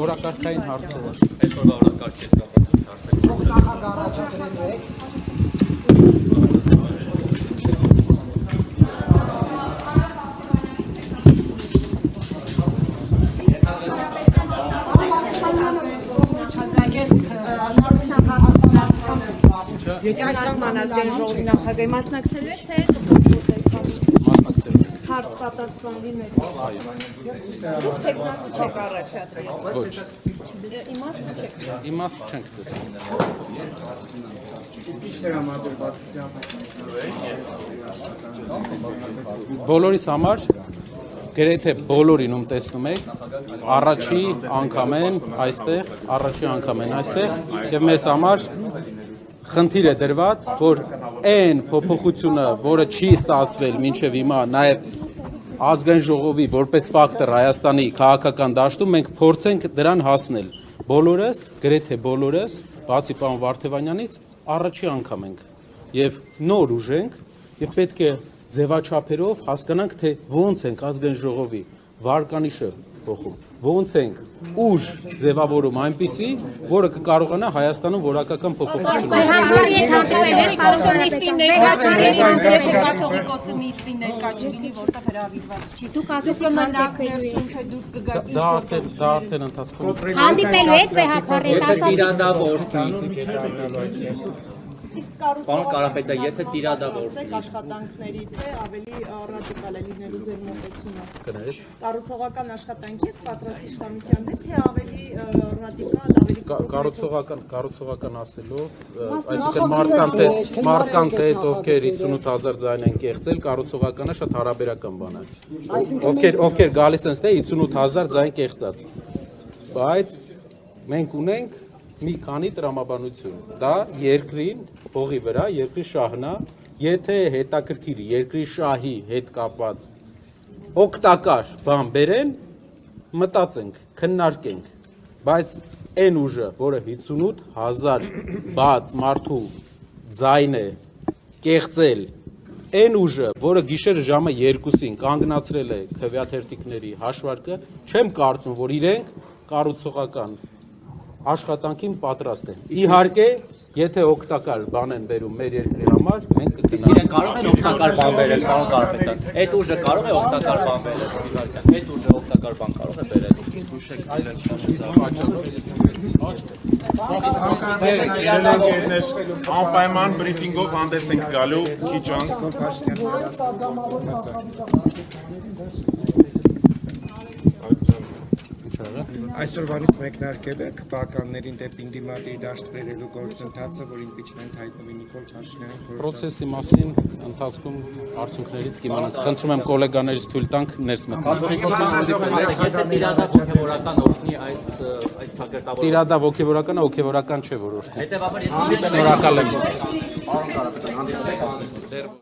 Օրակարգային հարցեր։ Այսօրվա օրակարգի հետ Այս սահմանազգային ժողովի նախագահի մասնակցելու եք, թե Մասնակցել եք։ հարց պատասխանվի մեր։ Դուք տեխնիկի չեք առաջադրել։ Ոչ։ Իմաստը չեք։ Իմաստ չենք տեսնում։ Բոլորիս համար գրեթե բոլորին ում տեսնում եք, առաջի անգամ են այստեղ, եւ մեզ համար խնդիր է դրված, որ այն փոփոխությունը, որը չի ստացվել մինչև հիմա, նաև ազգային ժողովի որպես ֆակտոր Հայաստանի քաղաքական դաշտում մենք փորձենք դրան հասնել։ Բոլորս, գրեթե բոլորս, բացի պարոն Վարդևանյանից, առաջի անգամ ենք եւ նոր ուժ ենք եւ պետք է ձևաչափերով հասկանանք, թե ոնց ենք ազգային ժողովի վարկանիշը փոխում, ոնց ենք ուժ ձևավորում այնպիսի, որը կկարողանա Հայաստանում որակական փոփոխություն Պարոն Կարապետյան, եթե տիրադավորվի աշխատանքների թե ավելի ռադիկալ է լինելու ձեր մոտեցումը։ Կառուցողական աշխատանքի եք պատրաստ իշխանության դեմ, թե ավելի ռադիկալ, ավելի կառուցողական ասելով, այսինքն մարդկանց հետ, ովքեր 58,000 ձայն են կեղծել, կառուցողականը շատ հարաբերական բան է։ Ովքեր գալիս են ստե 58,000 ձայն կեղծած։ Բայց մենք ունենք մի քանի տրամաբանություն, դա երկրին, հողի վրա, երկրի շահն է, եթե հետաքրքիր երկրի շահի հետ կապված օգտակար բան բերեն, մտածենք, քննարկենք, բայց այն ուժը, որը 58,000 բաց մարդու ձայն է կեղծել, այն ուժը, որը գիշերը ժամը 2-ին կանգնացրել է քվեաթերթիկների հաշվարկը, չեմ կարծում, որ իրենք կառուցողական աշխատանքին պատրաստ են։ Իհարկե, եթե օգտակար բան են բերում մեր երկրի համար, մենք կքննարկենք։ Իրենք կարող են օգտակար բան բերել, պարոն Կարապետյան։ Այդ ուժը կարող է օգտակար բան բերել, այդ ուժը օգտակար բան կարող է բերել։ Անպայման բրիֆինգով հանդես ենք գալու քիչ անց։ Այսօրվանից մեկնարկել է քվեականներին դեպի դիմադիր դաշտ բերելու գործընթացը, որ impeachment հայտնվի Նիկոլ Փաշինյանի Պրոցեսի մասին ընթացքում արդյունքներից կիմանանք։ Խնդրում եմ գոլեգաներից թույլ տանք ներս մտնել։ Տիրադա ոգևորական, ոգևորական չէ որ օրհնի։ Հետևաբար Շնորհակալ եմ։